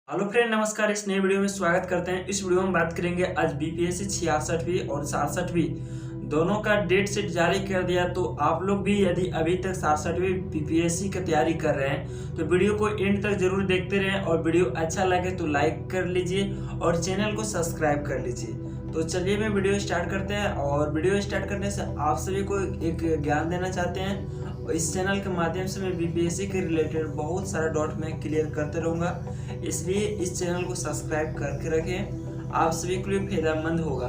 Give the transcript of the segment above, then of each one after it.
Hello friend, नमस्कार। इस नए वीडियो में स्वागत करते हैं। इस वीडियो में बात करेंगे आज बीपीएससी 66वीं और 67वीं दोनों का डेट शीट जारी कर दिया। तो आप लोग भी यदि अभी तक 67वीं बीपीएससी की तैयारी कर रहे हैं तो वीडियो को एंड तक जरूर देखते रहें और वीडियो अच्छा लगे तो लाइक कर लीजिए और चैनल को सब्सक्राइब कर लीजिए। तो चलिए मैं वीडियो स्टार्ट करते हैं। और वीडियो स्टार्ट करने से आप सभी को एक ज्ञान देना चाहते हैं। इस चैनल के माध्यम से मैं बीपीएससी के रिलेटेड बहुत सारा डॉट मैं क्लियर करते रहूँगा, इसलिए इस चैनल को सब्सक्राइब करके रखें, आप सभी के लिए फायदेमंद होगा।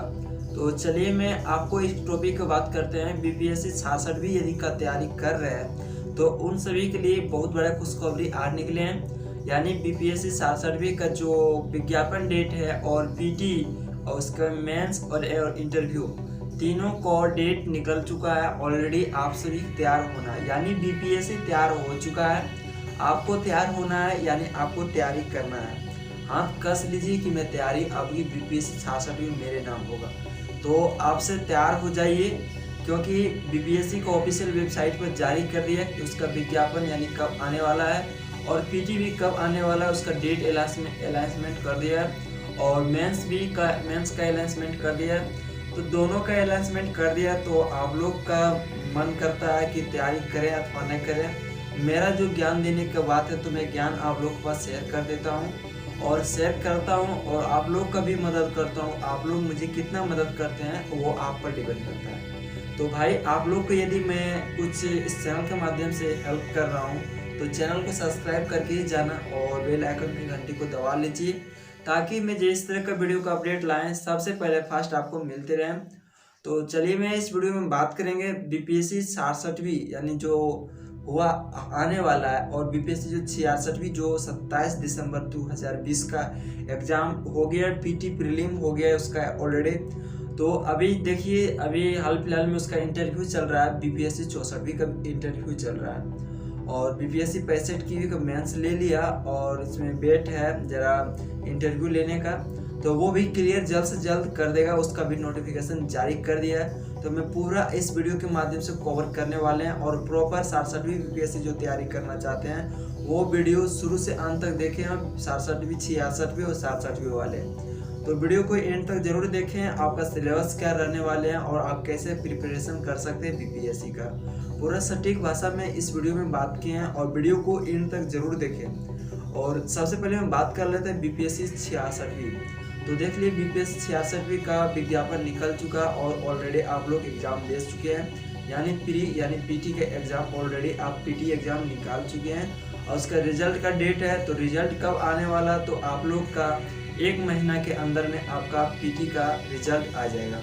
तो चलिए मैं आपको इस टॉपिक की बात करते हैं। बीपीएससी 66वीं यदि का तैयारी कर रहे हैं तो उन सभी के लिए बहुत बड़ा खुशखबरी आज निकले हैं। यानी बीपीएससी 66वीं का जो विज्ञापन डेट है और पीटी और उसका मेंस और इंटरव्यू तीनों को डेट निकल चुका है। ऑलरेडी आप सभी तैयार होना है, यानी बीपीएससी तैयार हो चुका है। आपको तैयार होना है, यानी आपको तैयारी करना है। हाथ कस लीजिए कि मैं तैयारी अभी बीपीएससी 66वीं मेरे नाम होगा। तो आपसे तैयार हो जाइए, क्योंकि बीपीएससी को ऑफिशियल वेबसाइट पर जारी कर दिया कि उसका विज्ञापन यानी कब आने वाला है और पीटी भी कब आने वाला है, उसका डेट अनाउंसमेंट कर दिया है और मेंस का अनाउंसमेंट कर दिया है। तो दोनों का अनाउंसमेंट कर दिया। तो आप लोग का मन करता है कि तैयारी करें अथवा न करें। मेरा जो ज्ञान देने की बात है तो मैं ज्ञान आप लोग के पास शेयर कर देता हूं और शेयर करता हूं और आप लोग का भी मदद करता हूं। आप लोग मुझे कितना मदद करते हैं वो आप पर डिपेंड करता है। तो भाई आप लोग को यदि मैं कुछ इस चैनल के माध्यम से हेल्प कर रहा हूँ तो चैनल को सब्सक्राइब करके ही जाना और बेल आइकन की घंटी को दबा लीजिए, ताकि मैं जिस तरह का वीडियो का अपडेट लाएं सबसे पहले फर्स्ट आपको मिलते रहें। तो चलिए मैं इस वीडियो में बात करेंगे बीपीएससी 66वीं यानी जो हुआ आने वाला है और बीपीएससी जो 66वीं जो 27 दिसंबर 2020 का एग्जाम हो गया, पीटी प्रीलिम हो गया उसका ऑलरेडी। तो अभी देखिए, अभी हाल फिलहाल में उसका इंटरव्यू चल रहा है। बीपीएससी 64वीं का इंटरव्यू चल रहा है और बीपीएससी 65 की भी मेंस ले लिया और इसमें वेट है जरा इंटरव्यू लेने का। तो वो भी क्लियर जल्द से जल्द कर देगा, उसका भी नोटिफिकेशन जारी कर दिया है। तो मैं पूरा इस वीडियो के माध्यम से कवर करने वाले हैं और प्रॉपर 67वीं बीपीएससी जो तैयारी करना चाहते हैं वो वीडियो शुरू से अंत तक देखें। हम 67वीं 66वीं और 67वीं वाले, तो वीडियो को एंड तक जरूर देखें। आपका सिलेबस क्या रहने वाले हैं और आप कैसे प्रिपरेशन कर सकते हैं बीपीएससी का, पूरा सटीक भाषा में इस वीडियो में बात किए हैं और वीडियो को एंड तक जरूर देखें। और सबसे पहले हम बात कर लेते हैं बीपीएससी 66वीं। तो देख लिए बीपीएससी 66वीं का विज्ञापन निकल चुका और ऑलरेडी आप लोग एग्जाम दे चुके हैं, यानी पीटी के एग्जाम ऑलरेडी आप पीटी एग्जाम निकाल चुके हैं और उसका रिजल्ट का डेट है। तो रिजल्ट कब आने वाला, तो आप लोग का 1 महीना के अंदर में आपका पीटी का रिजल्ट आ जाएगा।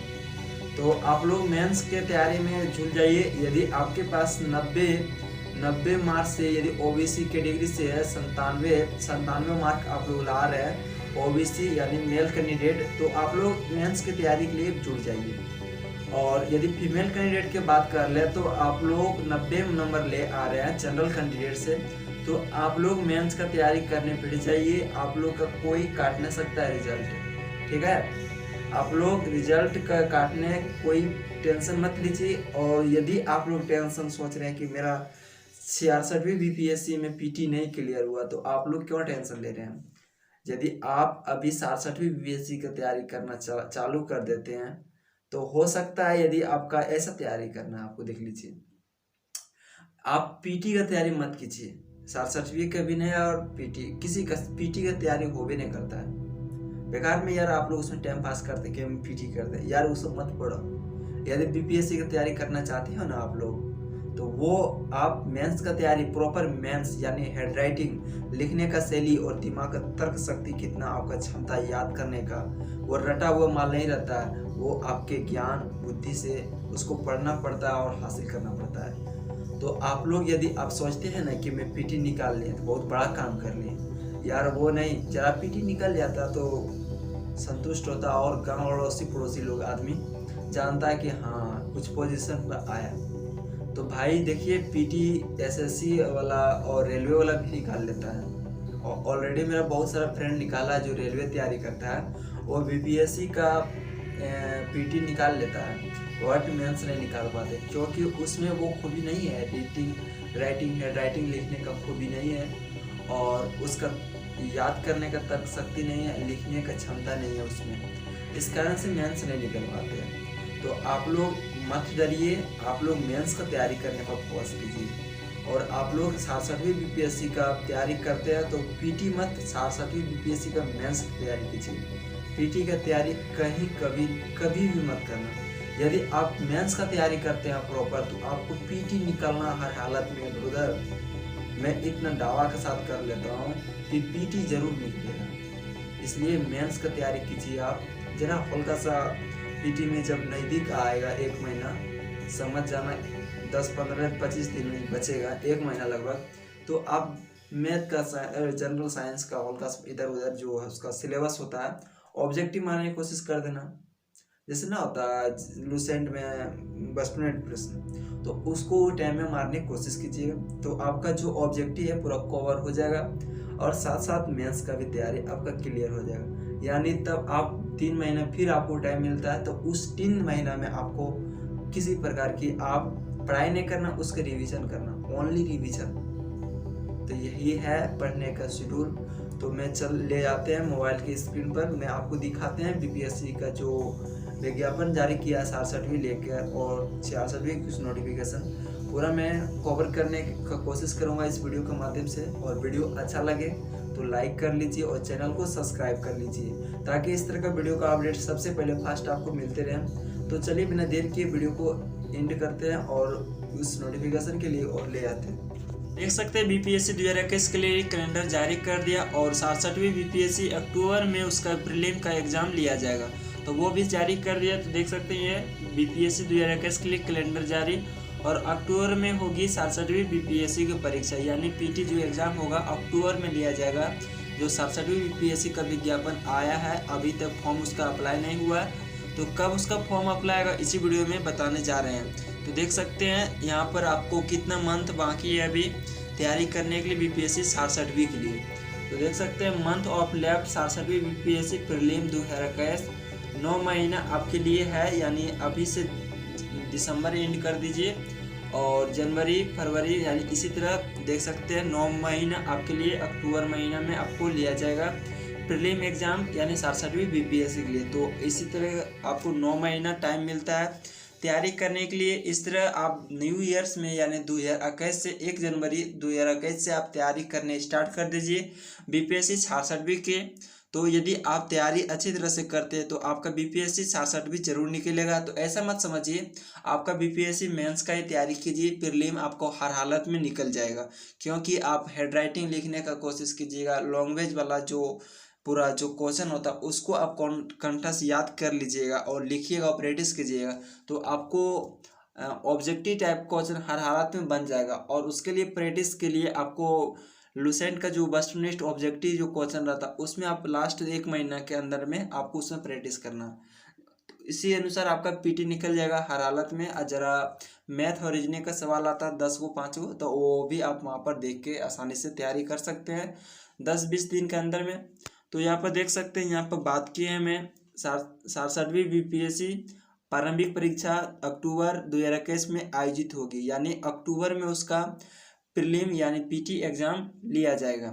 तो आप लोग मेंस के तैयारी में जुट जाइए। यदि आपके पास 90 मार्क्स से, यदि ओबीसी कैटेगरी से है 97 मार्क आप लोग ला रहे हैं ओबीसी यानी मेल कैंडिडेट, तो आप लोग मेंस की तैयारी के लिए जुट जाइए। और यदि फीमेल कैंडिडेट की बात कर ले तो आप लोग 90 नंबर ले आ रहे हैं जनरल कैंडिडेट से, तो आप लोग मेंस का तैयारी करने पड़ जाइए। आप लोग का कोई काट नहीं सकता है रिजल्ट, ठीक है। आप लोग रिजल्ट का काटने कोई टेंशन मत लीजिए। और यदि आप लोग टेंशन सोच रहे हैं कि मेरा 66वीं बीपीएससी में पीटी नहीं क्लियर हुआ, तो आप लोग क्यों टेंशन ले रहे हैं। यदि आप अभी 67वीं बीपीएससी की तैयारी करना चालू कर देते हैं तो हो सकता है, यदि आपका ऐसा तैयारी करना है, आपको देख लीजिए, आप पीटी का तैयारी मत कीजिए। 67वीं का भी नहीं और किसी का पीटी का तैयारी हो भी नहीं करता है बेकार में। यार आप लोग उसमें टाइम पास करते कि हम पीटी करते, यार वो सब मत पढ़ो। यदि बीपीएससी की तैयारी करना चाहते हो ना आप लोग, तो वो आप मेंस का तैयारी प्रॉपर मेंस यानी हैंड राइटिंग, लिखने का शैली और दिमाग का तर्क शक्ति कितना आपका क्षमता याद करने का, वो रटा हुआ माल नहीं रहता है, वो आपके ज्ञान बुद्धि से उसको पढ़ना पड़ता है और हासिल करना पड़ता है। तो आप लोग यदि आप सोचते हैं ना कि मैं पीटी निकाल लें तो बहुत बड़ा काम कर लें, यार वो नहीं, जरा पीटी निकल जाता तो संतुष्ट होता और गाँव अड़ोसी पड़ोसी लोग आदमी जानता है कि हाँ कुछ पोजीशन पर आया। तो भाई देखिए, पीटी एसएससी वाला और रेलवे वाला भी निकाल लेता है और ऑलरेडी मेरा बहुत सारा फ्रेंड निकाला है जो रेलवे तैयारी करता है, वो बीपीएससी का पीटी निकाल लेता है, वर्ड मेंस नहीं निकाल पाते, क्योंकि उसमें वो खूबी नहीं है, एडिटिंग, राइटिंग, हैंड राइटिंग लिखने का खूबी नहीं है। और उसका याद करने का तर्क शक्ति नहीं है, लिखने का क्षमता नहीं है उसमें, इस कारण से मेंस नहीं निकल पाते हैं। तो आप लोग मत डरिए, आप लोग मेंस का तैयारी करने पर फोकस कीजिए। और आप लोग 67वीं बीपीएससी का तैयारी करते हैं तो पीटी मत, 67वीं बीपीएससी का मेंस की तैयारी कीजिए। पीटी का तैयारी कहीं कभी भी मत करना। यदि आप मेंस का तैयारी करते हैं प्रॉपर तो आपको पीटी निकालना हर हालत में ब्रदर, मैं इतना दावा के साथ कर लेता हूँ कि पीटी जरूर निकलेगा। इसलिए मेंस का तैयारी कीजिए आप। जरा हल्का सा पीटी में जब नज़दीक आएगा, 1 महीना समझ जाना, 10-15-25 दिन में बचेगा, 1 महीना लगभग, तो आप मैथ का जनरल साइंस का हल्का इधर उधर जो है उसका सिलेबस होता है ऑब्जेक्टिव मारने की कोशिश कर देना। जैसे ना होता है लूसेंट में बस मिनट प्रश्न, तो उसको टाइम में मारने की कोशिश कीजिएगा, तो आपका जो ऑब्जेक्टिव है पूरा कवर हो जाएगा और साथ साथ मेंस का भी तैयारी आपका क्लियर हो जाएगा। यानी तब आप 3 महीना फिर आपको टाइम मिलता है, तो उस 3 महीना में आपको किसी प्रकार की आप पढ़ाई नहीं करना, उसके रिवीजन करना, ओनली रिवीजन। तो यही है पढ़ने का शेड्यूल। तो मैं चल ले जाते हैं मोबाइल की स्क्रीन पर, मैं आपको दिखाते हैं बीपीएससी का जो विज्ञापन जारी किया है 67वीं लेकर और 66वीं कुछ नोटिफिकेशन पूरा मैं कवर करने का कोशिश करूंगा इस वीडियो के माध्यम से। और वीडियो अच्छा लगे तो लाइक कर लीजिए और चैनल को सब्सक्राइब कर लीजिए ताकि इस तरह का वीडियो का अपडेट सबसे पहले फास्ट आपको मिलते रहें। तो चलिए बिना देर किए वीडियो को एंड करते हैं और उस नोटिफिकेशन के लिए और ले आते हैं। देख सकते हैं बीपीएससी 2021 के लिए कैलेंडर जारी कर दिया और 67वीं बीपीएससी अक्टूबर में उसका प्रीलिम का एग्जाम लिया जाएगा, तो वो भी जारी कर दिया। तो देख सकते हैं बीपीएससी 2021 के लिए कैलेंडर जारी और अक्टूबर में होगी 67वीं बीपीएससी की परीक्षा, यानी पीटी जो एग्ज़ाम होगा अक्टूबर में लिया जाएगा। जो 67वीं बीपीएससी का विज्ञापन आया है, अभी तक फॉर्म उसका अप्लाई नहीं हुआ है, तो कब उसका फॉर्म अप्लाई होगा इसी वीडियो में बताने जा रहे हैं। तो देख सकते हैं यहाँ पर आपको कितना मंथ बाकी है अभी तैयारी करने के लिए बीपीएससी 67वीं के लिए। तो देख सकते हैं मंथ ऑफ लेफ्ट 67वीं बीपीएससी प्रीलिम 2021 9 महीना आपके लिए है, यानी अभी से दिसंबर एंड कर दीजिए और जनवरी फरवरी यानी इसी तरह देख सकते हैं 9 महीना आपके लिए अक्टूबर महीना में आपको लिया जाएगा प्रीलिम एग्ज़ाम यानी 67वीं बीपीएससी के लिए। तो इसी तरह आपको 9 महीना टाइम मिलता है तैयारी करने के लिए। इस तरह आप न्यू ईयर्स में यानी 2021 से 1 जनवरी 2021 से आप तैयारी करने स्टार्ट कर दीजिए बीपीएससी 66वीं के। तो यदि आप तैयारी अच्छी तरह से करते हैं तो आपका बीपीएससी 67वीं जरूर निकलेगा। तो ऐसा मत समझिए आपका बीपीएससी मेंस का ही तैयारी कीजिए, प्रीलिम आपको हर हालत में निकल जाएगा, क्योंकि आप हैंड राइटिंग लिखने का कोशिश कीजिएगा। लैंग्वेज वाला जो पूरा जो क्वेश्चन होता है उसको आप कंठस्थ याद कर लीजिएगा और लिखिएगा और प्रैक्टिस कीजिएगा, तो आपको ऑब्जेक्टिव टाइप क्वेश्चन हर हालत में बन जाएगा। और उसके लिए प्रैक्टिस के लिए आपको लूसेंट का जो वस्तुनिष्ठ ऑब्जेक्टिव जो क्वेश्चन रहता है उसमें आप लास्ट 1 महीना के अंदर में आपको उसमें प्रैक्टिस करना, तो इसी अनुसार आपका पीटी निकल जाएगा हर हालत में। और जरा मैथ और रीजनिंग का सवाल आता है 10 को 5 को, तो वो भी आप वहाँ पर देख के आसानी से तैयारी कर सकते हैं 10-20 दिन के अंदर में। तो यहाँ पर देख सकते हैं, यहाँ पर बात की है मैं 67वीं बीपीएससी प्रारंभिक परीक्षा अक्टूबर 2021 में आयोजित होगी, यानी अक्टूबर में उसका प्रीलिम यानी पीटी एग्ज़ाम लिया जाएगा।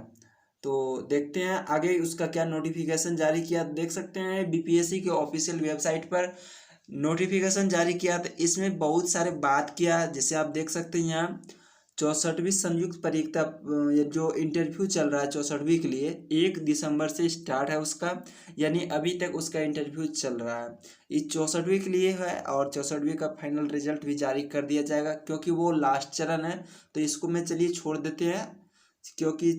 तो देखते हैं आगे उसका क्या नोटिफिकेशन जारी किया। देख सकते हैं बीपीएससी के ऑफिशियल वेबसाइट पर नोटिफिकेशन जारी किया, तो इसमें बहुत सारे बात किया। जैसे आप देख सकते हैं यहाँ 64वीं संयुक्त परीक्षा जो इंटरव्यू चल रहा है 64वीं के लिए 1 दिसंबर से स्टार्ट है उसका, यानी अभी तक उसका इंटरव्यू चल रहा है। इस 64वीं के लिए है और 64वीं का फाइनल रिजल्ट भी जारी कर दिया जाएगा, क्योंकि वो लास्ट चरण है। तो इसको मैं चलिए छोड़ देते हैं, क्योंकि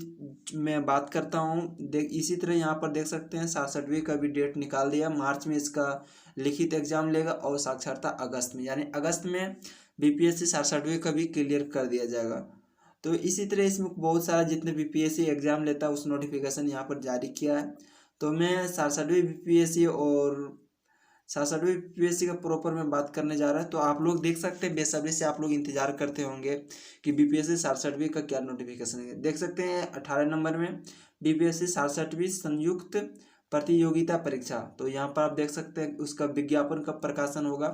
मैं बात करता हूँ। इसी तरह यहाँ पर देख सकते हैं 67वीं का भी डेट निकाल दिया, मार्च में इसका लिखित एग्जाम लेगा और साक्षरता अगस्त में, यानी अगस्त में बीपीएससी 67वीं का भी क्लियर कर दिया जाएगा। तो इसी तरह इसमें बहुत सारा जितने बीपीएससी एग्जाम लेता है उस नोटिफिकेशन यहाँ पर जारी किया है। तो मैं 67वीं बीपीएससी और 67वीं बीपीएससी का प्रॉपर में बात करने जा रहा है। तो आप लोग देख सकते हैं बेसब्री से आप लोग इंतजार करते होंगे कि बीपीएससी 67वीं का क्या नोटिफिकेशन है। देख सकते हैं 18 नंबर में बीपीएससी 67वीं संयुक्त प्रतियोगिता परीक्षा। तो यहाँ पर आप देख सकते हैं उसका विज्ञापन कब प्रकाशन होगा,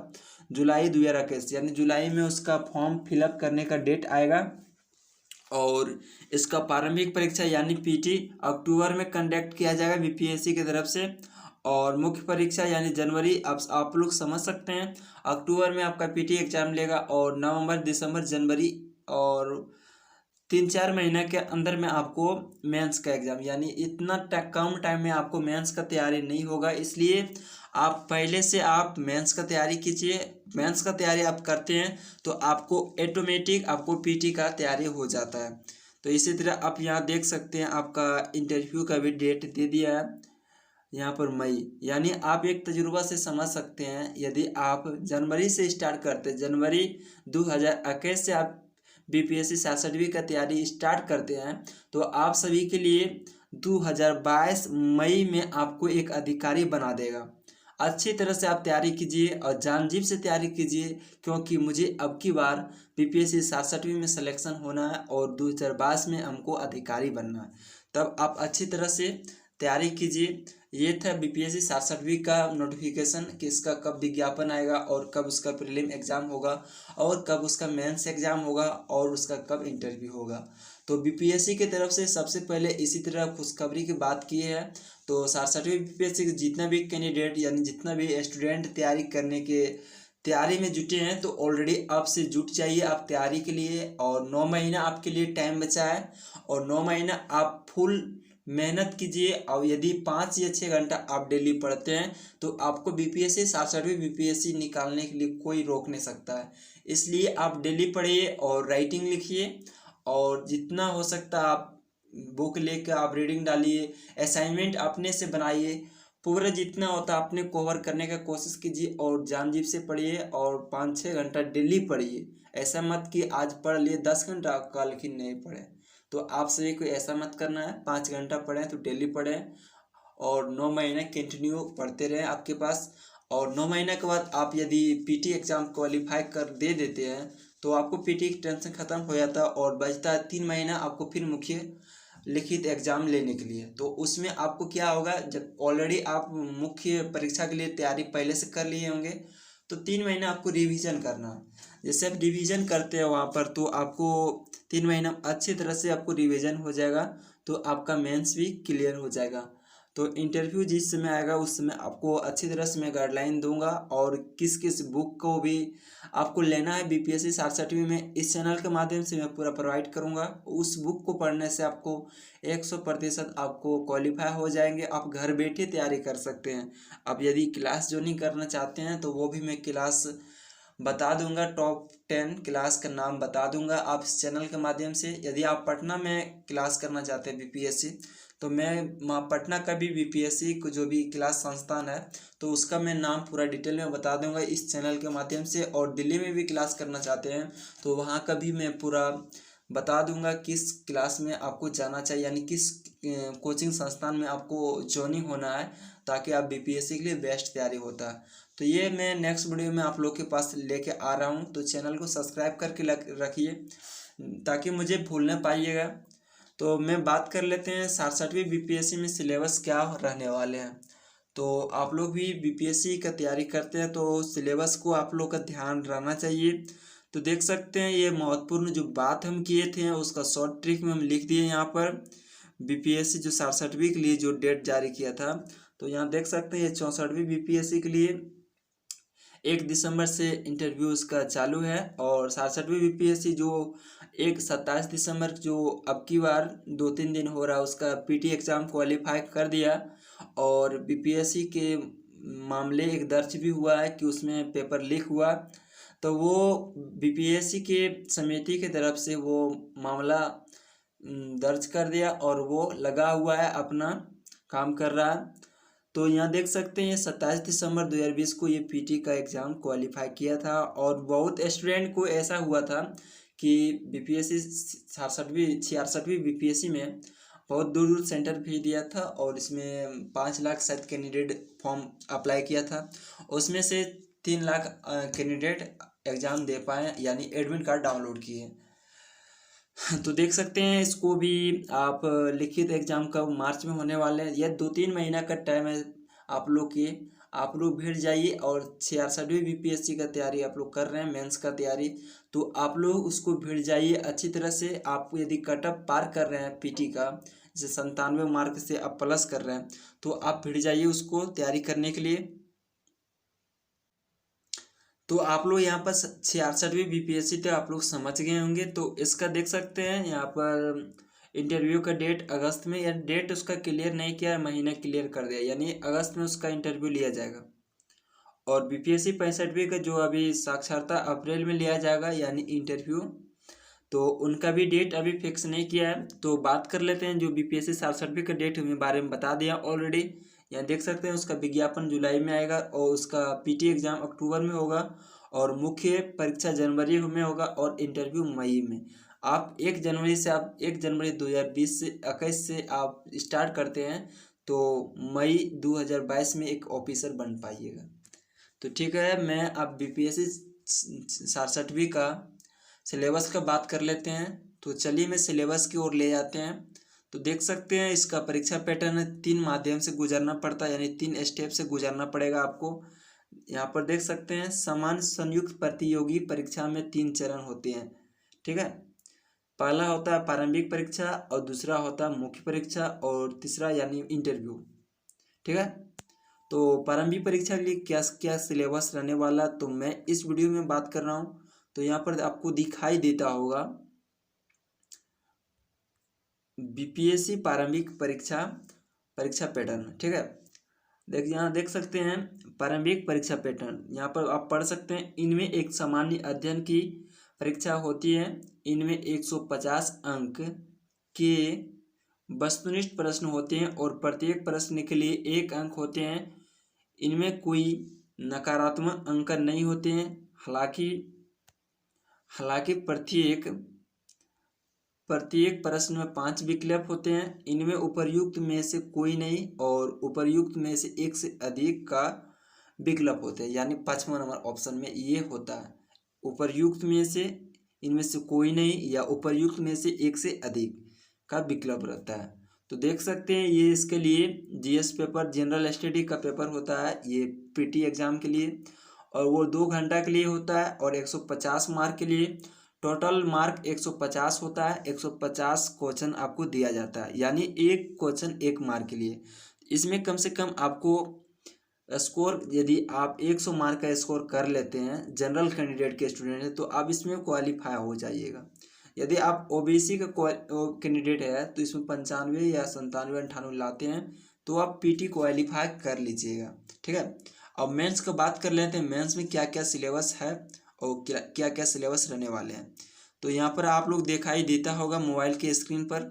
जुलाई 2021, यानी जुलाई में उसका फॉर्म फिलअप करने का डेट आएगा और इसका प्रारंभिक परीक्षा यानी पीटी अक्टूबर में कंडक्ट किया जाएगा बीपीएससी की तरफ से। और मुख्य परीक्षा यानी जनवरी, आप लोग समझ सकते हैं, अक्टूबर में आपका पीटी एग्जाम लेगा और नवंबर, दिसंबर, जनवरी और 3-4 महीने के अंदर में आपको मेंस का एग्ज़ाम, यानी इतना कम टाइम में आपको मेंस का तैयारी नहीं होगा। इसलिए आप पहले से आप मेंस का तैयारी कीजिए। मेंस का तैयारी आप करते हैं तो आपको ऑटोमेटिक आपको पीटी का तैयारी हो जाता है। तो इसी तरह आप यहाँ देख सकते हैं, आपका इंटरव्यू का भी डेट दे दिया है यहाँ पर मई, यानी आप एक तजुर्बा से समझ सकते हैं, यदि आप जनवरी से स्टार्ट करते, जनवरी 2021 से आप बीपीएससी 67वीं का तैयारी स्टार्ट करते हैं तो आप सभी के लिए 2022 मई में आपको एक अधिकारी बना देगा। अच्छी तरह से आप तैयारी कीजिए और जानजीब से तैयारी कीजिए, क्योंकि मुझे अब की बार बीपीएससी 67वीं में सिलेक्शन होना है और 2022 में हमको अधिकारी बनना है। तब आप अच्छी तरह से तैयारी कीजिए। ये था बीपीएससी 67वीं का नोटिफिकेशन कि इसका कब विज्ञापन आएगा और कब उसका प्रीलिम एग्ज़ाम होगा और कब उसका मेंस एग्ज़ाम होगा और उसका कब इंटरव्यू होगा। तो बीपीएससी की तरफ से सबसे पहले इसी तरह खुशखबरी की बात की है। तो 67वीं बीपीएससी के जितना भी कैंडिडेट यानी जितना भी स्टूडेंट तैयारी में जुटे हैं तो ऑलरेडी अब से जुट जाइए आप तैयारी के लिए। और 9 महीना आपके लिए टाइम बचा है और 9 महीना आप फुल मेहनत कीजिए। और यदि 5 या 6 घंटा आप डेली पढ़ते हैं तो आपको बीपीएससी 67वीं बीपीएससी निकालने के लिए कोई रोक नहीं सकता है। इसलिए आप डेली पढ़िए और राइटिंग लिखिए और जितना हो सकता आप बुक लेकर आप रीडिंग डालिए, असाइनमेंट अपने से बनाइए, पूरा जितना होता है अपने कवर करने का कोशिश कीजिए और जानजीब से पढ़िए और 5-6 घंटा डेली पढ़िए। ऐसा मत कि आज पढ़ लिए 10 घंटा कल की नहीं पढ़े। तो आप सभी को ऐसा मत करना है, 5 घंटा पढ़ें तो डेली पढ़ें और 9 महीने कंटिन्यू पढ़ते रहें आपके पास। और 9 महीने के बाद आप यदि पीटी एग्ज़ाम क्वालिफाई कर दे देते हैं तो आपको पीटी की टेंशन ख़त्म हो जाता है और बचता है 3 महीना आपको फिर मुख्य लिखित एग्ज़ाम लेने के लिए। तो उसमें आपको क्या होगा, जब ऑलरेडी आप मुख्य परीक्षा के लिए तैयारी पहले से कर लिए होंगे तो 3 महीने आपको रिवीजन करना है। जैसे आप रिवीजन करते हैं वहाँ पर तो आपको 3 महीना अच्छी तरह से आपको रिवीजन हो जाएगा तो आपका मेंस भी क्लियर हो जाएगा। तो इंटरव्यू जिस समय आएगा उस समय आपको अच्छी तरह से मैं गाइडलाइन दूंगा और किस किस बुक को भी आपको लेना है बीपीएससी 67वीं में इस चैनल के माध्यम से मैं पूरा प्रोवाइड करूंगा। उस बुक को पढ़ने से आपको 100% आपको क्वालिफाई हो जाएंगे, आप घर बैठे तैयारी कर सकते हैं। अब यदि क्लास ज्वाइनिंग करना चाहते हैं तो वो भी मैं क्लास बता दूंगा, टॉप 10 क्लास का नाम बता दूंगा आप इस चैनल के माध्यम से। यदि आप पटना में क्लास करना चाहते हैं बीपीएससी तो मैं पटना का भी बीपीएससी को जो भी क्लास संस्थान है तो उसका मैं नाम पूरा डिटेल में बता दूंगा इस चैनल के माध्यम से। और दिल्ली में भी क्लास करना चाहते हैं तो वहाँ का भी मैं पूरा बता दूंगा किस क्लास में आपको जाना चाहिए, यानी किस कोचिंग संस्थान में आपको ज्वाइनिंग होना है ताकि आप बीपीएससी के लिए बेस्ट तैयारी होता है। तो ये मैं नेक्स्ट वीडियो में आप लोग के पास लेके आ रहा हूँ, तो चैनल को सब्सक्राइब करके रखिए ताकि मुझे भूल न पाइएगा। तो मैं बात कर लेते हैं 67वीं बीपीएससी में सिलेबस क्या रहने वाले हैं। तो आप लोग भी बीपीएससी का तैयारी करते हैं तो सिलेबस को आप लोग का ध्यान रहना चाहिए। तो देख सकते हैं ये महत्वपूर्ण जो बात हम किए थे उसका शॉर्ट ट्रिक में हम लिख दिए यहाँ पर। बीपीएससी जो 67वीं के लिए जो डेट जारी किया था तो यहाँ देख सकते हैं ये 64वीं बीपीएससी के लिए 1 दिसंबर से इंटरव्यू उसका चालू है और 67वीं बीपीएससी जो 27 दिसंबर जो अब की बार 2-3 दिन हो रहा है उसका पीटी एग्ज़ाम क्वालिफाई कर दिया। और बीपीएससी के मामले एक दर्ज भी हुआ है कि उसमें पेपर लीक हुआ तो वो बीपीएससी के समिति की तरफ से वो मामला दर्ज कर दिया और वो लगा हुआ है अपना काम कर रहा है। तो यहाँ देख सकते हैं 27 दिसंबर 2020 को ये पीटी का एग्ज़ाम क्वालिफाई किया था और बहुत स्टूडेंट को ऐसा हुआ था कि बीपीएससी 66वीं बीपीएससी में बहुत दूर दूर सेंटर भेज दिया था और इसमें 5 लाख शायद कैंडिडेट फॉर्म अप्लाई किया था, उसमें से 3 लाख कैंडिडेट एग्ज़ाम दे पाए यानी एडमिट कार्ड डाउनलोड किए। तो देख सकते हैं इसको भी आप लिखित एग्ज़ाम कब मार्च में होने वाले हैं। यह 2-3 महीना का टाइम है आप लोग की आप लोग भिड़ जाइए। और 66वीं बीपीएससी का तैयारी आप लोग कर रहे हैं, मेंस का तैयारी, तो आप लोग उसको भिड़ जाइए अच्छी तरह से। आप यदि कटअप पार कर रहे हैं पीटी का, जैसे 97 मार्क से आप प्लस कर रहे हैं, तो आप भिड़ जाइए उसको तैयारी करने के लिए। तो आप लोग यहाँ पर 66वीं बीपीएससी तक आप लोग समझ गए होंगे। तो इसका देख सकते हैं यहाँ पर इंटरव्यू का डेट अगस्त में, या डेट उसका क्लियर नहीं किया, महीना क्लियर कर दिया, यानी अगस्त में उसका इंटरव्यू लिया जाएगा। और बीपीएससी 65वीं का जो अभी साक्षरता अप्रैल में लिया जाएगा, यानी इंटरव्यू, तो उनका भी डेट अभी फिक्स नहीं किया है। तो बात कर लेते हैं जो बीपीएससी 67वीं का डेट के बारे में बता दिया ऑलरेडी। यहाँ देख सकते हैं उसका विज्ञापन जुलाई में आएगा, और उसका पीटी एग्जाम अक्टूबर में होगा, और मुख्य परीक्षा जनवरी में होगा, और इंटरव्यू मई में। आप 1 जनवरी 2020 से 21 से आप स्टार्ट करते हैं, तो मई 2022 में एक ऑफिसर बन पाइएगा। तो ठीक है, मैं अब बीपीएससी 67वीं का सिलेबस का बात कर लेते हैं। तो चलिए मैं सिलेबस की ओर ले जाते हैं। तो देख सकते हैं इसका परीक्षा पैटर्न 3 माध्यम से गुजरना पड़ता है, यानी 3 स्टेप से गुजरना पड़ेगा आपको। यहाँ पर देख सकते हैं सामान्य संयुक्त प्रतियोगी परीक्षा में 3 चरण होते हैं, ठीक है। पहला होता है प्रारंभिक परीक्षा, और दूसरा होता है मुख्य परीक्षा, और तीसरा यानी इंटरव्यू, ठीक है। तो प्रारंभिक परीक्षा के लिए क्या क्या सिलेबस रहने वाला, तो मैं इस वीडियो में बात कर रहा हूँ। तो यहाँ पर आपको दिखाई देता होगा बीपीएससी प्रारंभिक परीक्षा पैटर्न, ठीक है। यहाँ देख सकते हैं प्रारंभिक परीक्षा पैटर्न, यहाँ पर आप पढ़ सकते हैं। इनमें एक सामान्य अध्ययन की परीक्षा होती है। इनमें 150 अंक के वस्तुनिष्ठ प्रश्न होते हैं, और प्रत्येक प्रश्न के लिए 1 अंक होते हैं। इनमें कोई नकारात्मक अंक नहीं होते हैं। हालांकि प्रत्येक प्रश्न में 5 विकल्प होते हैं। इनमें उपर्युक्त में से कोई नहीं, और उपर्युक्त में से 1 से अधिक का विकल्प होते हैं, यानी 5वां नंबर ऑप्शन में ये होता है। उपर्युक्त में से इनमें से कोई नहीं, या उपर्युक्त में से 1 से अधिक का विकल्प रहता है। तो देख सकते हैं ये इसके लिए जीएस पेपर, जनरल स्टडी का पेपर होता है ये पीटी एग्जाम के लिए, और वो 2 घंटा के लिए होता है, और 150 मार्क के लिए। टोटल मार्क 150 होता है। 150 क्वेश्चन आपको दिया जाता है, यानी 1 क्वेश्चन 1 मार्क के लिए। इसमें कम से कम आपको स्कोर, यदि आप 100 मार्क का स्कोर कर लेते हैं, जनरल कैंडिडेट के स्टूडेंट हैं, तो आप इसमें क्वालिफाई हो जाइएगा। यदि आप ओबीसी का कैंडिडेट है, तो इसमें 95 या 97 98 लाते हैं, तो आप पीटी क्वालिफाई कर लीजिएगा, ठीक है। अब मेंस का बात कर लेते हैं। मेंस में क्या क्या सिलेबस है, और क्या क्या सिलेबस रहने वाले हैं। तो यहाँ पर आप लोग दिखाई देता होगा मोबाइल के स्क्रीन पर।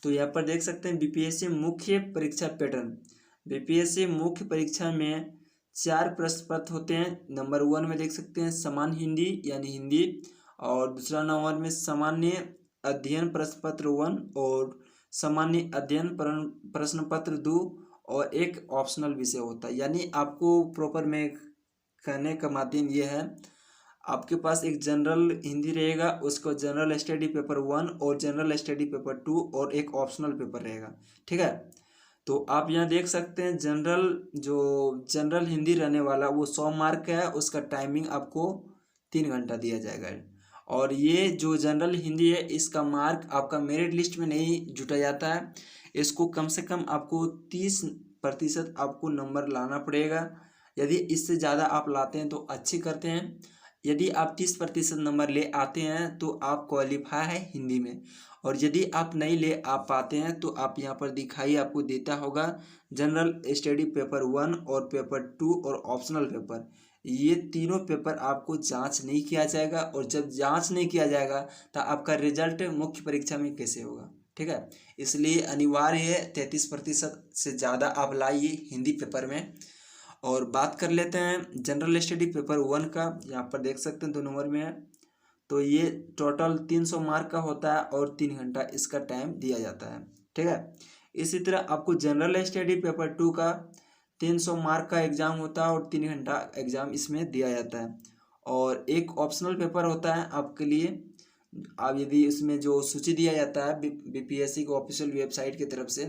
तो यहाँ पर देख सकते हैं बीपीएससी मुख्य परीक्षा पैटर्न। बीपीएससी मुख्य परीक्षा में 4 प्रश्न पत्र होते हैं। नंबर 1 में देख सकते हैं सामान्य हिंदी, यानी हिंदी, और दूसरा नंबर में सामान्य अध्ययन प्रश्न पत्र 1, और सामान्य अध्ययन प्रश्न पत्र 2, और एक ऑप्शनल विषय होता है। यानी आपको प्रॉपर में कहने का माध्यम ये है, आपके पास एक जनरल हिंदी रहेगा, उसको जनरल स्टडी पेपर 1 और जनरल स्टडी पेपर 2, और एक ऑप्शनल पेपर रहेगा, ठीक है। तो आप यहाँ देख सकते हैं जनरल हिंदी रहने वाला वो 100 मार्क का है। उसका टाइमिंग आपको 3 घंटा दिया जाएगा। और ये जो जनरल हिंदी है, इसका मार्क आपका मेरिट लिस्ट में नहीं जुटा जाता है। इसको कम से कम आपको 30% आपको नंबर लाना पड़ेगा। यदि इससे ज़्यादा आप लाते हैं तो अच्छी करते हैं। यदि आप 30% नंबर ले आते हैं तो आप क्वालिफाई है हिंदी में। और यदि आप नहीं ले आ पाते हैं, तो आप यहाँ पर दिखाई आपको देता होगा जनरल स्टडी पेपर 1 और पेपर 2 और ऑप्शनल पेपर। ये तीनों पेपर आपको जांच नहीं किया जाएगा, और जब जांच नहीं किया जाएगा तो आपका रिजल्ट मुख्य परीक्षा में कैसे होगा, ठीक है। इसलिए अनिवार्य है 33% से ज़्यादा आप लाइए हिंदी पेपर में। और बात कर लेते हैं जनरल स्टडी पेपर 1 का। यहाँ पर देख सकते हैं 2 नंबर में है। तो ये टोटल 300 मार्क का होता है, और 3 घंटा इसका टाइम दिया जाता है, ठीक है। इसी तरह आपको जनरल स्टडी पेपर 2 का 300 मार्क का एग्ज़ाम होता है, और 3 घंटा एग्ज़ाम इसमें दिया जाता है। और एक ऑप्शनल पेपर होता है आपके लिए। आप यदि इसमें जो सूची दिया जाता है बीपीएससी को ऑफिशियल वेबसाइट की तरफ से,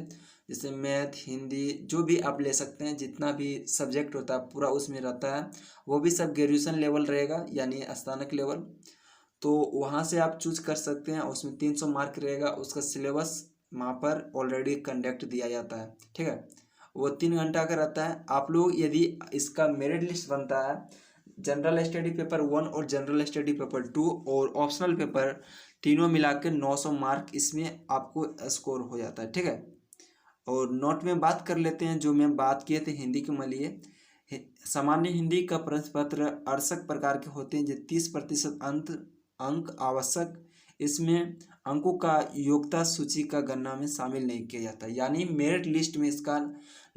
जैसे मैथ, हिंदी, जो भी आप ले सकते हैं, जितना भी सब्जेक्ट होता है पूरा उसमें रहता है, वो भी सब ग्रेजुएशन लेवल रहेगा यानी स्नातक लेवल। तो वहाँ से आप चूज कर सकते हैं, उसमें 300 मार्क रहेगा। उसका सिलेबस वहाँ पर ऑलरेडी कंडक्ट दिया जाता है, ठीक है। वो 3 घंटा का रहता है। आप लोग यदि इसका मेरिट लिस्ट बनता है, जनरल स्टडी पेपर 1 और जनरल स्टडी पेपर 2 और ऑप्शनल पेपर, तीनों मिला के 900 मार्क इसमें आपको स्कोर हो जाता है, ठीक है। और नोट में बात कर लेते हैं, जो मैं बात किए थे हिंदी के लिए। सामान्य हिंदी का प्रश्न पत्र 68 प्रकार के होते हैं, जो 30% अंक आवश्यक। इसमें अंकों का योग्यता सूची का गणना में शामिल नहीं किया जाता, यानी मेरिट लिस्ट में इसका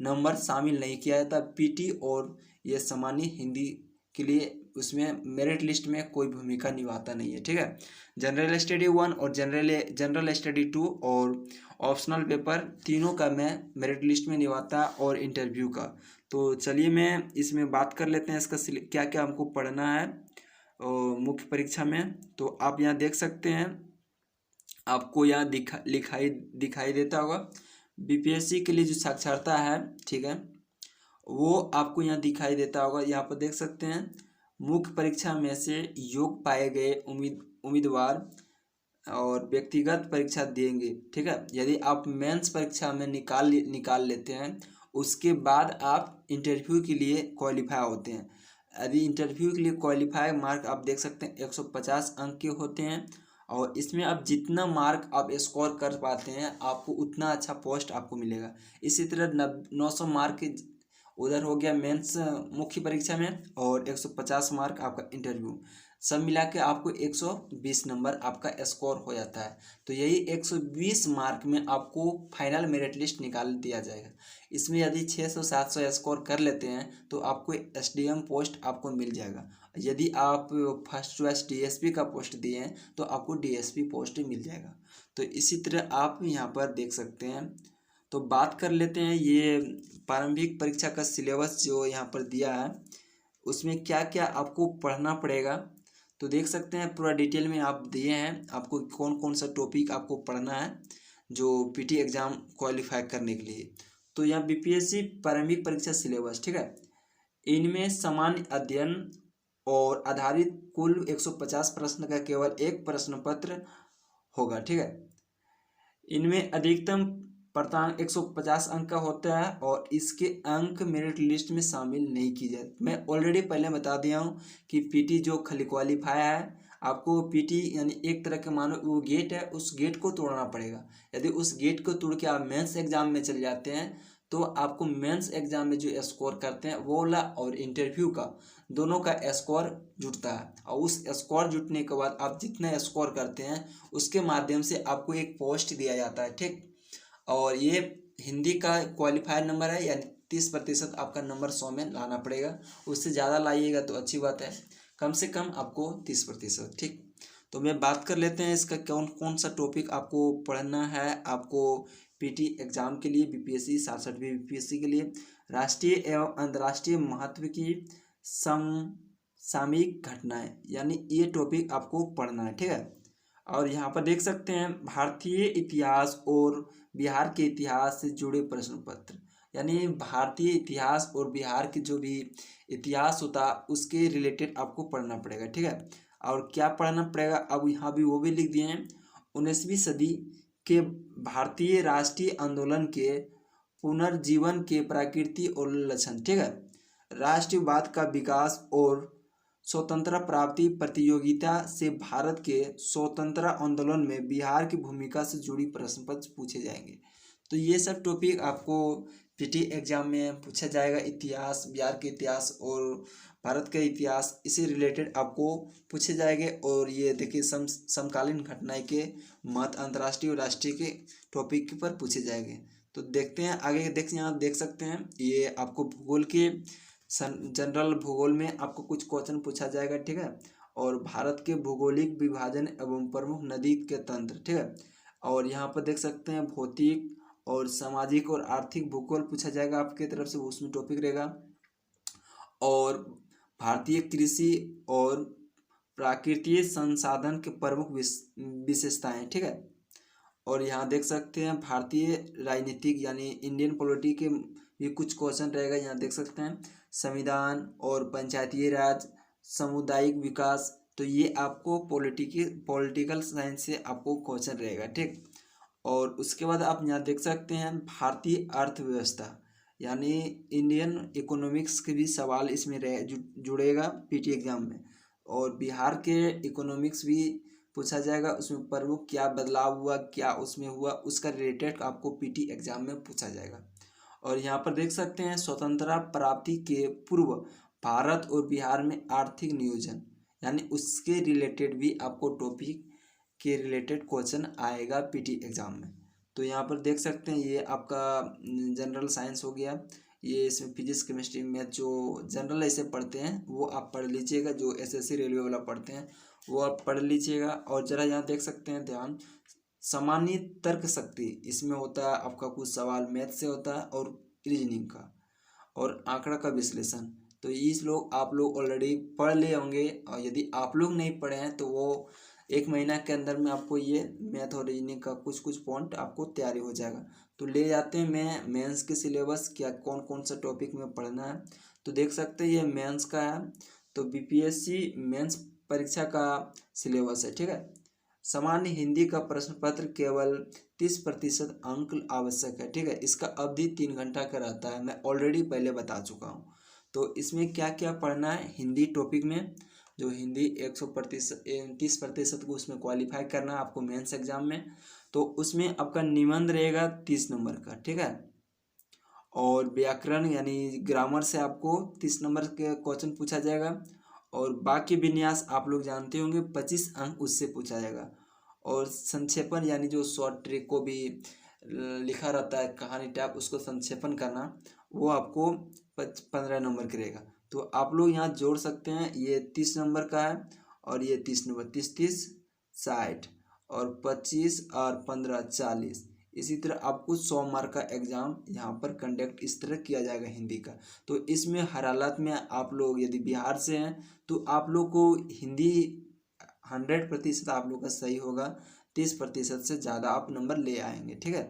नंबर शामिल नहीं किया जाता। पीटी और ये सामान्य हिंदी के लिए उसमें मेरिट लिस्ट में कोई भूमिका निभाता नहीं है, ठीक है। जनरल स्टडी 1 और जनरल स्टडी 2 और ऑप्शनल पेपर तीनों का मैं मेरिट लिस्ट में निभाता और इंटरव्यू का। तो चलिए मैं इसमें बात कर लेते हैं इसका क्या क्या हमको पढ़ना है मुख्य परीक्षा में। तो आप यहाँ देख सकते हैं, आपको यहाँ दिखाई देता होगा बीपीएससी के लिए जो साक्षरता है, ठीक है, वो आपको यहाँ दिखाई देता होगा। यहाँ पर देख सकते हैं, मुख्य परीक्षा में से योग्य पाए गए उम्मीदवार और व्यक्तिगत परीक्षा देंगे, ठीक है। यदि आप मेंस परीक्षा में निकाल लेते हैं, उसके बाद आप इंटरव्यू के लिए क्वालिफाई होते हैं। यदि इंटरव्यू के लिए क्वालिफाई मार्क आप देख सकते हैं 150 अंक के होते हैं, और इसमें आप जितना मार्क आप स्कोर कर पाते हैं, आपको उतना अच्छा पोस्ट आपको मिलेगा। इसी तरह 900 मार्क उधर हो गया मेंस मुख्य परीक्षा में, और 150 मार्क आपका इंटरव्यू, सब मिला के आपको 120 नंबर आपका स्कोर हो जाता है। तो यही 120 मार्क में आपको फाइनल मेरिट लिस्ट निकाल दिया जाएगा। इसमें यदि 600-700 स्कोर कर लेते हैं तो आपको एसडीएम पोस्ट आपको मिल जाएगा। यदि आप फर्स्ट चॉइस डीएसपी का पोस्ट दिए हैं तो आपको डीएसपी पोस्ट मिल जाएगा। तो इसी तरह आप यहाँ पर देख सकते हैं। तो बात कर लेते हैं ये प्रारंभिक परीक्षा का सिलेबस जो यहाँ पर दिया है, उसमें क्या क्या आपको पढ़ना पड़ेगा। तो देख सकते हैं पूरा डिटेल में आप दिए हैं, आपको कौन कौन सा टॉपिक आपको पढ़ना है जो पीटी एग्ज़ाम क्वालिफाई करने के लिए। तो यहाँ बीपीएससी प्रारंभिक परीक्षा सिलेबस, ठीक है, इनमें सामान्य अध्ययन और आधारित कुल 150 प्रश्न का केवल एक प्रश्न पत्र होगा, ठीक है। इनमें अधिकतम प्राप्तांक 150 अंक का होता है, और इसके अंक मेरिट लिस्ट में शामिल नहीं की जाती। मैं ऑलरेडी पहले बता दिया हूँ कि पीटी जो खाली क्वालिफाई है, आपको पीटी यानी एक तरह के मानो वो गेट है, उस गेट को तोड़ना पड़ेगा। यदि उस गेट को तोड़ के आप मेंस एग्जाम में चले जाते हैं तो आपको मेंस एग्जाम में जो स्कोर करते हैं वो वाला और इंटरव्यू का दोनों का स्कोर जुटता है, और उस स्कोर जुटने के बाद आप जितना स्कोर करते हैं उसके माध्यम से आपको एक पोस्ट दिया जाता है, ठीक। और ये हिंदी का क्वालिफायर नंबर है, यानी 30% आपका नंबर 100 में लाना पड़ेगा। उससे ज़्यादा लाइएगा तो अच्छी बात है, कम से कम आपको 30%, ठीक। तो मैं बात कर लेते हैं इसका कौन कौन सा टॉपिक आपको पढ़ना है। आपको पीटी एग्जाम के लिए, बीपीएससी 67वीं बीपीएससी के लिए राष्ट्रीय एवं अंतर्राष्ट्रीय महत्व की समसामयिक घटनाएं, यानी ये टॉपिक आपको पढ़ना है, ठीक है। और यहाँ पर देख सकते हैं भारतीय इतिहास और बिहार के इतिहास से जुड़े प्रश्न पत्र, यानी भारतीय इतिहास और बिहार के जो भी इतिहास होता है उसके रिलेटेड आपको पढ़ना पड़ेगा, ठीक है। और क्या पढ़ना पड़ेगा, अब यहाँ भी वो भी लिख दिए हैं, 19वीं सदी के भारतीय राष्ट्रीय आंदोलन के पुनर्जीवन के प्रकृति और लक्षण, ठीक है। राष्ट्रवाद का विकास और स्वतंत्रता प्राप्ति प्रतियोगिता से भारत के स्वतंत्रता आंदोलन में बिहार की भूमिका से जुड़ी प्रश्न पत्र पूछे जाएंगे। तो ये सब टॉपिक आपको पीटी एग्जाम में पूछा जाएगा। इतिहास, बिहार के इतिहास और भारत का इतिहास, इसे रिलेटेड आपको पूछे जाएंगे। और ये देखिए समकालीन घटनाएं के मत अंतर्राष्ट्रीय और राष्ट्रीय के टॉपिक पर पूछे जाएंगे। तो देखते हैं आगे। यहाँ देख सकते हैं ये आपको भूगोल के जनरल भूगोल में आपको कुछ क्वेश्चन पूछा जाएगा, ठीक है। और भारत के भौगोलिक विभाजन एवं प्रमुख नदी के तंत्र, ठीक है। और यहाँ पर देख सकते हैं भौतिक और सामाजिक और आर्थिक भूगोल पूछा जाएगा आपके तरफ से, उसमें टॉपिक रहेगा। और भारतीय कृषि और प्राकृतिक संसाधन के प्रमुख विशेषताएं, ठीक है। और यहाँ देख सकते हैं भारतीय राजनीतिक यानी इंडियन पॉलिटी के भी कुछ क्वेश्चन रहेगा। यहाँ देख सकते हैं संविधान और पंचायती राज, सामुदायिक विकास। तो ये आपको पॉलिटिकल साइंस से आपको क्वेश्चन रहेगा, ठीक। और उसके बाद आप यहाँ देख सकते हैं भारतीय अर्थव्यवस्था यानी इंडियन इकोनॉमिक्स के भी सवाल इसमें जुड़ेगा पीटी एग्जाम में। और बिहार के इकोनॉमिक्स भी पूछा जाएगा, उसमें प्रमुख क्या बदलाव हुआ, क्या उसमें हुआ, उसका रिलेटेड आपको पीटी एग्जाम में पूछा जाएगा। और यहाँ पर देख सकते हैं स्वतंत्रता प्राप्ति के पूर्व भारत और बिहार में आर्थिक नियोजन यानी उसके रिलेटेड भी आपको टॉपिक के रिलेटेड क्वेश्चन आएगा पीटी एग्जाम में। तो यहाँ पर देख सकते हैं ये आपका जनरल साइंस हो गया। ये इसमें फिजिक्स केमिस्ट्री मैथ जो जनरल ऐसे पढ़ते हैं वो आप पढ़ लीजिएगा, जो एसएससी रेलवे वाला पढ़ते हैं वो आप पढ़ लीजिएगा। और जरा यहाँ देख सकते हैं ध्यान, सामान्य तर्क शक्ति इसमें होता है आपका कुछ सवाल मैथ से होता है और रीजनिंग का और आंकड़ा का विश्लेषण। तो आप लोग ऑलरेडी पढ़ लिए होंगे, और यदि आप लोग नहीं पढ़े हैं तो वो 1 महीना के अंदर में आपको ये मैथ और रीजनिंग का कुछ पॉइंट आपको तैयारी हो जाएगा। तो ले जाते हैं मैं मेंस के सिलेबस, क्या कौन कौन सा टॉपिक में पढ़ना है। तो देख सकते हैं ये मेंस का है, तो बीपीएससी मेंस परीक्षा का सिलेबस है, ठीक है। सामान्य हिंदी का प्रश्न पत्र केवल 30% अंक आवश्यक है, ठीक है। इसका अवधि 3 घंटा का रहता है, मैं ऑलरेडी पहले बता चुका हूँ। तो इसमें क्या क्या पढ़ना है हिंदी टॉपिक में, जो हिंदी 30% को उसमें क्वालिफाई करना है आपको मेंस एग्जाम में। तो उसमें आपका निबंध रहेगा 30 नंबर का, ठीक है। और व्याकरण यानी ग्रामर से आपको 30 नंबर के क्वेश्चन पूछा जाएगा। और वाक्य विन्यास आप लोग जानते होंगे 25 अंक उससे पूछा जाएगा। और संक्षेपण यानी जो शॉर्ट ट्रिक को भी लिखा रहता है कहानी टाइप, उसको संक्षेपण करना, वो आपको 15 नंबर का रहेगा। तो आप लोग यहाँ जोड़ सकते हैं, ये 30 नंबर का है और ये 30 नंबर, 30 60 और 25 और 15 40। इसी तरह आपको 100 मार्क का एग्जाम यहाँ पर कंडक्ट इस तरह किया जाएगा हिंदी का। तो इसमें हर हालत में आप लोग यदि बिहार से हैं तो आप लोग को हिंदी 100% आप लोग का सही होगा, 30% से ज़्यादा आप नंबर ले आएंगे, ठीक है।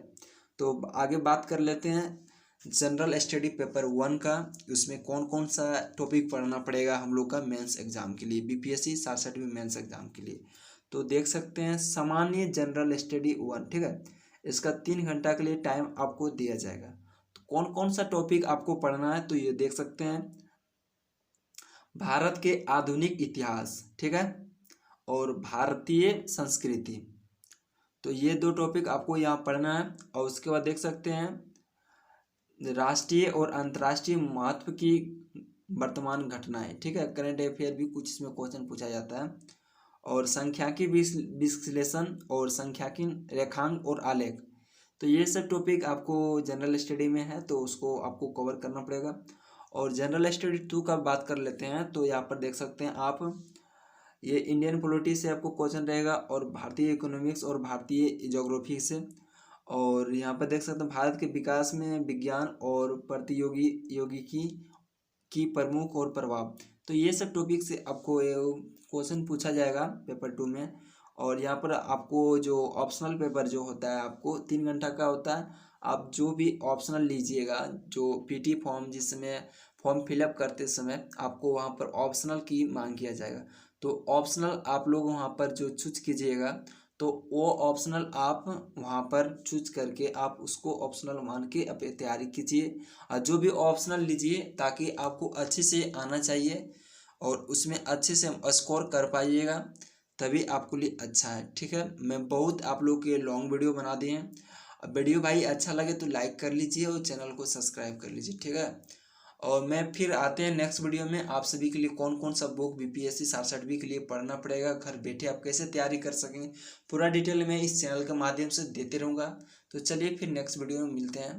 तो आगे बात कर लेते हैं जनरल स्टडी पेपर 1 का। उसमें कौन कौन सा टॉपिक पढ़ना पड़ेगा हम लोग का मेंस एग्जाम के लिए, बीपीएससी 67वीं मेंस एग्जाम के लिए। तो देख सकते हैं सामान्य जनरल स्टडी 1, ठीक है। इसका 3 घंटा के लिए टाइम आपको दिया जाएगा। तो कौन कौन सा टॉपिक आपको पढ़ना है, तो ये देख सकते हैं भारत के आधुनिक इतिहास, ठीक है, और भारतीय संस्कृति। तो ये 2 टॉपिक आपको यहाँ पढ़ना है। और उसके बाद देख सकते हैं राष्ट्रीय और अंतर्राष्ट्रीय महत्व की वर्तमान घटनाएं, ठीक है, करंट अफेयर भी कुछ इसमें क्वेश्चन पूछा जाता है। और सांख्यिकी विश्लेषण और सांख्यिकी रेखांक और आलेख। तो ये सब टॉपिक आपको जनरल स्टडी में है, तो उसको आपको कवर करना पड़ेगा। और जनरल स्टडी 2 का बात कर लेते हैं। तो यहाँ पर देख सकते हैं आप, ये इंडियन पॉलिटी से आपको क्वेश्चन रहेगा और भारतीय इकोनॉमिक्स और भारतीय ज्योग्राफी से। और यहाँ पर देख सकते हैं भारत के विकास में विज्ञान और प्रतियोगिकी की प्रमुख और प्रभाव। तो ये सब टॉपिक से आपको क्वेश्चन पूछा जाएगा पेपर 2 में। और यहाँ पर आपको जो ऑप्शनल पेपर जो होता है आपको 3 घंटा का होता है। आप जो भी ऑप्शनल लीजिएगा, जो पीटी फॉर्म जिसमें फॉर्म फिलअप करते समय आपको वहाँ पर ऑप्शनल की मांग किया जाएगा। तो ऑप्शनल आप लोग वहाँ पर जो चूज कीजिएगा, तो वो ऑप्शनल आप वहाँ पर चूज करके आप उसको ऑप्शनल मान के अपनी तैयारी कीजिए। और जो भी ऑप्शनल लीजिए ताकि आपको अच्छे से आना चाहिए और उसमें अच्छे से स्कोर कर पाइएगा, तभी आपके लिए अच्छा है, ठीक है। मैं बहुत आप लोग के लॉन्ग वीडियो बना दिए हैं। वीडियो भाई अच्छा लगे तो लाइक कर लीजिए और चैनल को सब्सक्राइब कर लीजिए, ठीक है। और मैं फिर आते हैं नेक्स्ट वीडियो में, आप सभी के लिए कौन कौन सा बुक बीपीएससी 67वीं के लिए पढ़ना पड़ेगा, घर बैठे आप कैसे तैयारी कर सकेंगे, पूरा डिटेल मैं इस चैनल के माध्यम से देते रहूँगा। तो चलिए फिर नेक्स्ट वीडियो में मिलते हैं।